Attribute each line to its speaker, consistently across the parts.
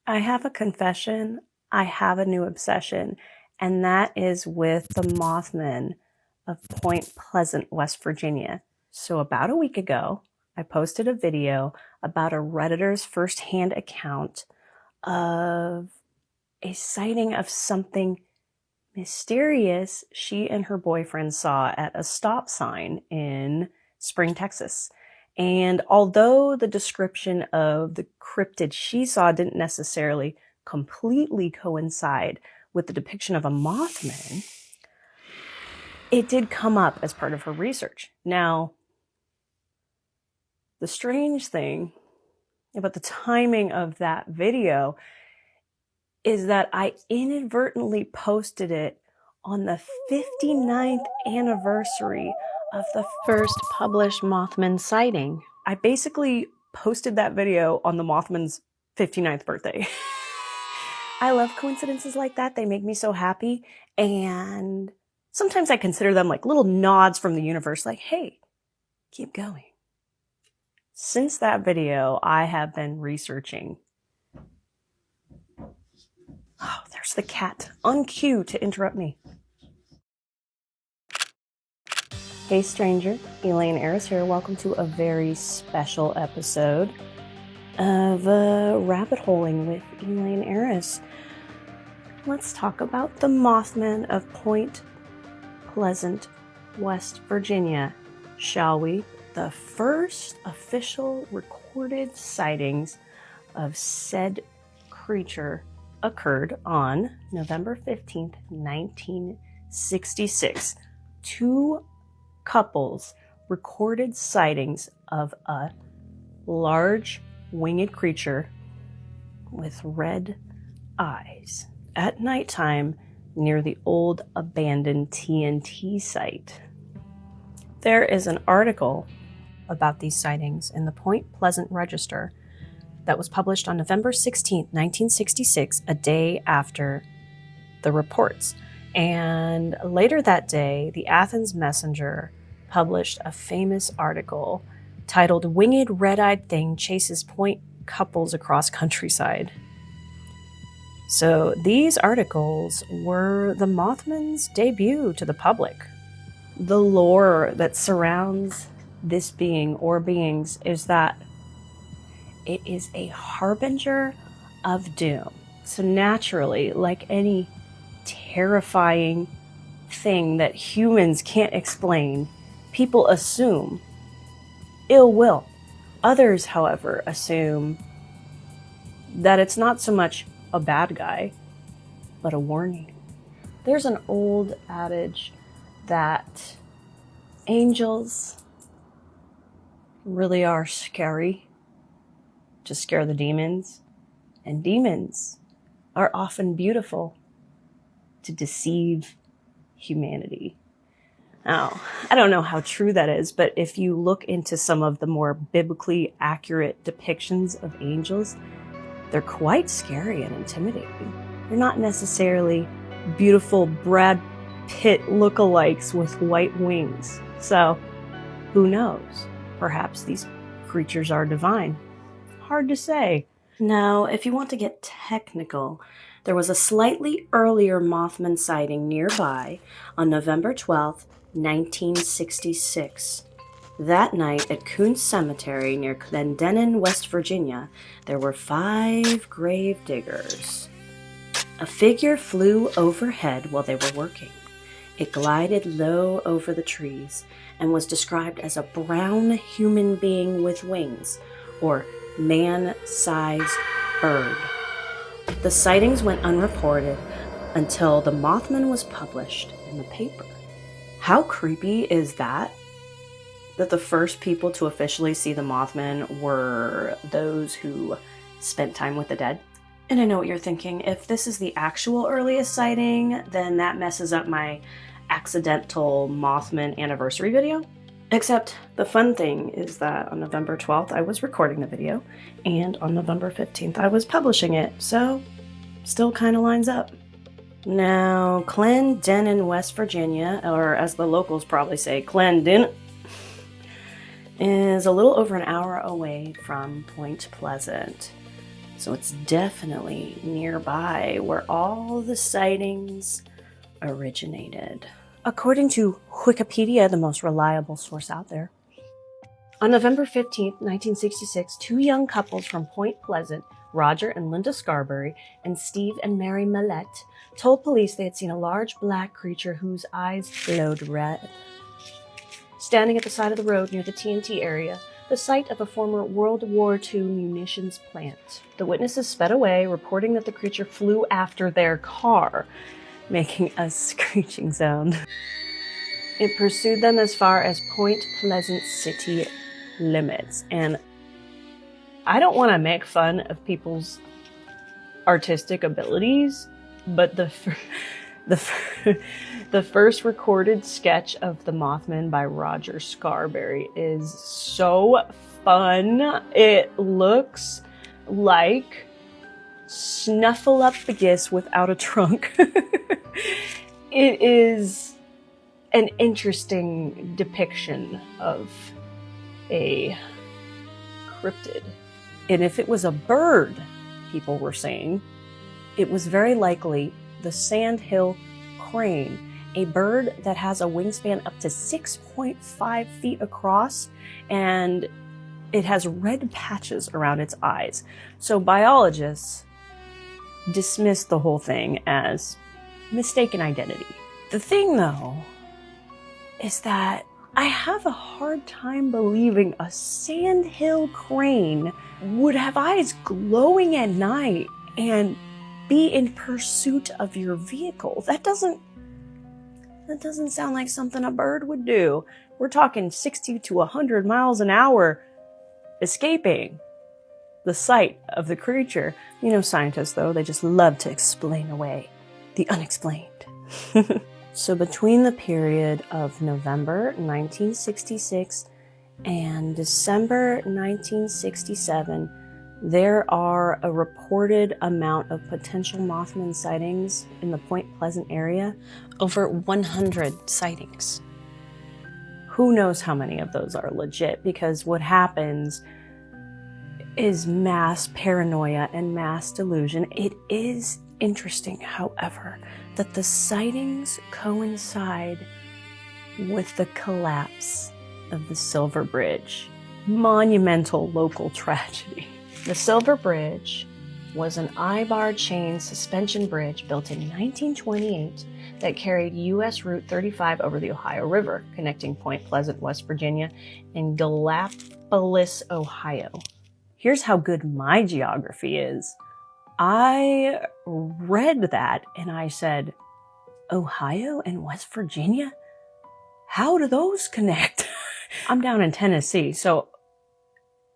Speaker 1: I have a confession. I have a new obsession, and that is with the Mothman of Point Pleasant, West Virginia. So about a week ago, I posted a video about a Redditor's firsthand account of a sighting of something mysterious she and her boyfriend saw at a stop sign in Spring, Texas. And although the description of the cryptid she saw didn't necessarily completely coincide with the depiction of a Mothman, it did come up as part of her research. Now, the strange thing about the timing of that video is that I inadvertently posted it on the 59th anniversary of the first published Mothman sighting. I basically posted that video on the Mothman's 59th birthday. I love coincidences like that. They make me so happy. And sometimes I consider them like little nods from the universe, like, hey, keep going. Since that video, I have been researching. Oh, there's the cat on cue to interrupt me. Hey stranger, Elaine, Aeris here. Welcome to a very special episode of Rabbit Holing with Elaine, Aeris. Let's talk about the Mothman of Point Pleasant, West Virginia, shall we? The first official recorded sightings of said creature occurred on November 15th, 1966. Two couples recorded sightings of a large winged creature with red eyes at nighttime near the old abandoned TNT site. There is an article about these sightings in the Point Pleasant Register that was published on November 16th, 1966, a day after the reports. And later that day, the Athens Messenger published a famous article titled "Winged Red-Eyed Thing Chases Point Couples Across Countryside." So these articles were the Mothman's debut to the public. The lore that surrounds this being or beings is that it is a harbinger of doom. So naturally, like any terrifying thing that humans can't explain, people assume ill will. Others, however, assume that it's not so much a bad guy, but a warning. There's an old adage that angels really are scary to scare the demons, and demons are often beautiful to deceive humanity. Now, I don't know how true that is, but if you look into some of the more biblically accurate depictions of angels, they're quite scary and intimidating. They're not necessarily beautiful Brad Pitt lookalikes with white wings. So, who knows? Perhaps these creatures are divine. Hard to say. Now, if you want to get technical, there was a slightly earlier Mothman sighting nearby on November 12th, 1966. That night at Coons Cemetery near Clendenin, West Virginia, there were 5 grave diggers. A figure flew overhead while they were working. It glided low over the trees and was described as a brown human being with wings, or man-sized bird. The sightings went unreported until the Mothman was published in the paper. How creepy is that? That the first people to officially see the Mothman were those who spent time with the dead? And I know what you're thinking. If this is the actual earliest sighting, then that messes up my accidental Mothman anniversary video. Except the fun thing is that on November 12th, I was recording the video, and on November 15th, I was publishing it, so still kind of lines up. Now, Clendenin, West Virginia, or as the locals probably say, Clendenin, is a little over an hour away from Point Pleasant. So it's definitely nearby where all the sightings originated. According to Wikipedia, the most reliable source out there, on November 15th, 1966, two young couples from Point Pleasant, Roger and Linda Scarberry, and Steve and Mary Millette, told police they had seen a large black creature whose eyes glowed red. Standing at the side of the road near the TNT area, the site of a former World War II munitions plant. The witnesses sped away, reporting that the creature flew after their car, making a screeching sound. It pursued them as far as Point Pleasant city limits. And I don't want to make fun of people's artistic abilities, but the first recorded sketch of the Mothman by Roger Scarberry is so fun. It looks like Snuffleupagus without a trunk. It is an interesting depiction of a cryptid. And if it was a bird, people were saying, it was very likely the sandhill crane, a bird that has a wingspan up to 6.5 feet across, and it has red patches around its eyes. So biologists dismissed the whole thing as mistaken identity. The thing, though, is that I have a hard time believing a sandhill crane would have eyes glowing at night and be in pursuit of your vehicle. That doesn't sound like something a bird would do. We're talking 60 to 100 miles an hour escaping the sight of the creature. You know, scientists, though, they just love to explain away the unexplained. So between the period of November 1966 and December 1967, there are a reported amount of potential Mothman sightings in the Point Pleasant area, over 100 sightings. Who knows how many of those are legit, because what happens is mass paranoia and mass delusion. It is interesting, however, that the sightings coincide with the collapse of the Silver Bridge. Monumental local tragedy. The Silver Bridge was an I-bar chain suspension bridge built in 1928 that carried U.S. Route 35 over the Ohio River, connecting Point Pleasant, West Virginia, and Gallipolis, Ohio. Here's how good my geography is. I read that and I said, Ohio and West Virginia? How do those connect? I'm down in Tennessee, so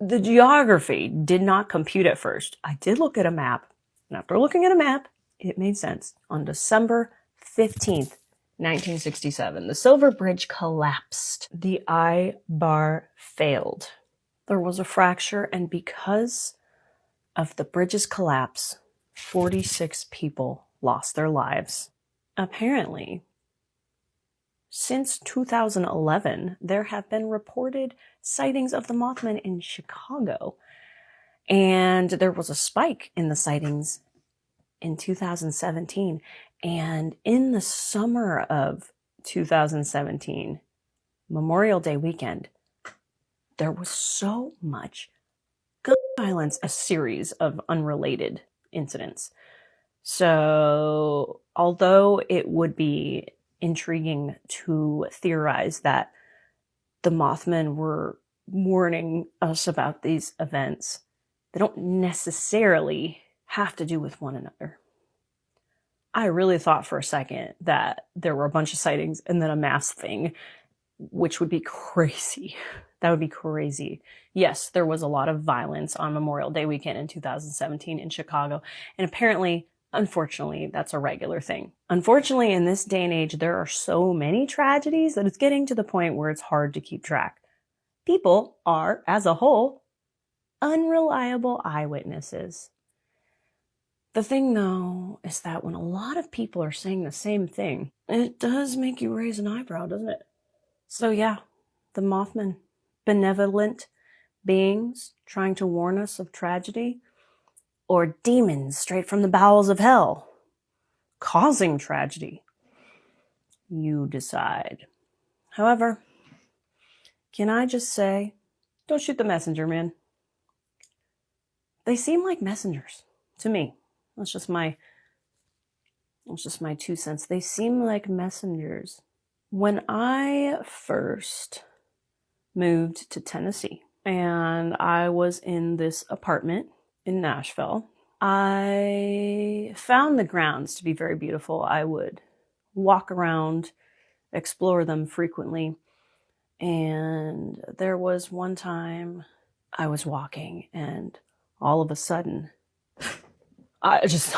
Speaker 1: the geography did not compute at first. I did look at a map, and after looking at a map, it made sense. On December 15th, 1967, the Silver Bridge collapsed. The I-bar failed. There was a fracture, and because of the bridge's collapse, 46 people lost their lives. Apparently, since 2011, there have been reported sightings of the Mothman in Chicago. And there was a spike in the sightings in 2017. And in the summer of 2017, Memorial Day weekend, there was so much gun violence, a series of unrelated incidents. So, although it would be intriguing to theorize that the Mothman were warning us about these events, they don't necessarily have to do with one another. I really thought for a second that there were a bunch of sightings and then a mass thing, which would be crazy. That would be crazy. Yes, there was a lot of violence on Memorial Day weekend in 2017 in Chicago, and apparently, unfortunately, that's a regular thing. Unfortunately, in this day and age, there are so many tragedies that it's getting to the point where it's hard to keep track. People are, as a whole, unreliable eyewitnesses. The thing, though, is that when a lot of people are saying the same thing, it does make you raise an eyebrow, doesn't it? So yeah, the Mothman, benevolent beings trying to warn us of tragedy, or demons straight from the bowels of hell, causing tragedy. You decide. However, can I just say, don't shoot the messenger, man. They seem like messengers to me. That's just my 2 cents. They seem like messengers. When I first moved to Tennessee and I was in this apartment in Nashville, I found the grounds to be very beautiful. I would walk around, explore them frequently. And there was one time I was walking and all of a sudden, I just,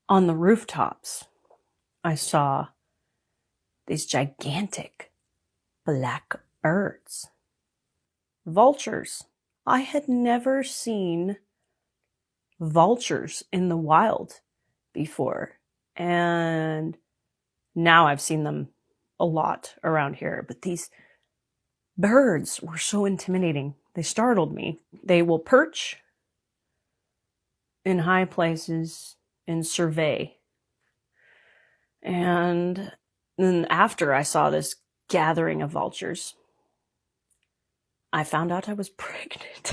Speaker 1: on the rooftops, I saw these gigantic black birds. Vultures. I had never seen vultures in the wild before. And now I've seen them a lot around here. But these birds were so intimidating. They startled me. They will perch in high places and survey. And then after I saw this gathering of vultures, I found out I was pregnant.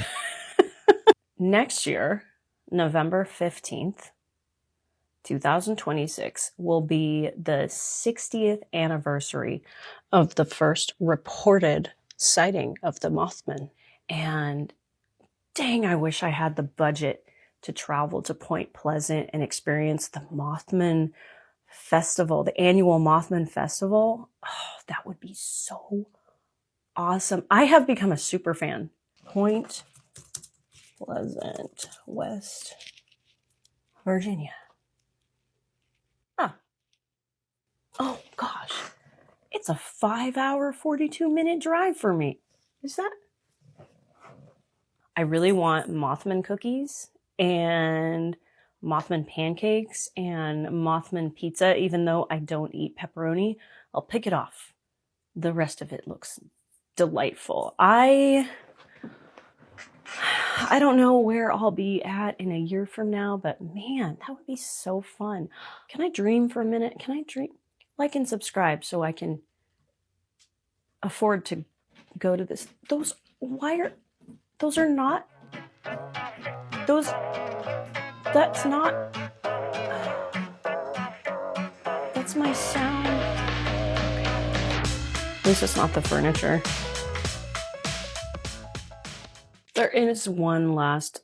Speaker 1: Next year, November 15th, 2026, will be the 60th anniversary of the first reported sighting of the Mothman. And dang, I wish I had the budget to travel to Point Pleasant and experience the Mothman Festival, the annual Mothman Festival. Oh, that would be so awesome. I have become a super fan. Point Pleasant, West Virginia. Ah. Oh gosh. It's a 5-hour, 42-minute drive for me. Is that? I really want Mothman cookies and Mothman pancakes and Mothman pizza. Even though I don't eat pepperoni, I'll pick it off. The rest of it looks delightful. I don't know where I'll be at in a year from now, but man, that would be so fun. Can I dream for a minute? Can I dream? Like and subscribe so I can afford to go to this. Those are not, that's not, that's my sound. At least it's not the furniture. There is one last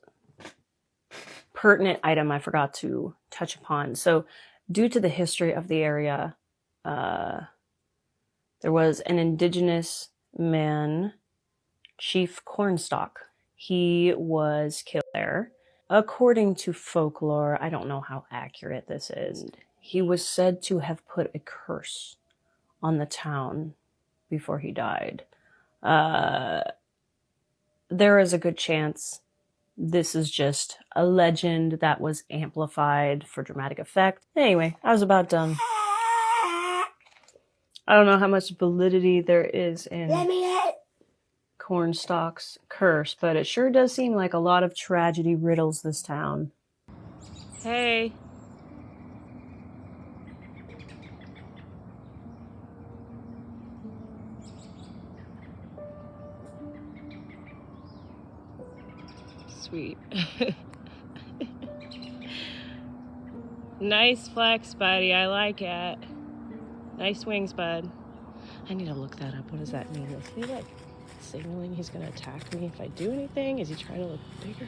Speaker 1: pertinent item I forgot to touch upon. So due to the history of the area, there was an indigenous man, Chief Cornstalk. He was killed there. According to folklore, I don't know how accurate this is, he was said to have put a curse on the town before he died. There is a good chance this is just a legend that was amplified for dramatic effect. Anyway, I was about done. I don't know how much validity there is in Cornstalk's curse, but it sure does seem like a lot of tragedy riddles this town. Hey. Sweet. Nice flex, buddy. I like it. Nice wings, bud. I need to look that up. What does that mean? Is he like signaling he's going to attack me if I do anything? Is he trying to look bigger?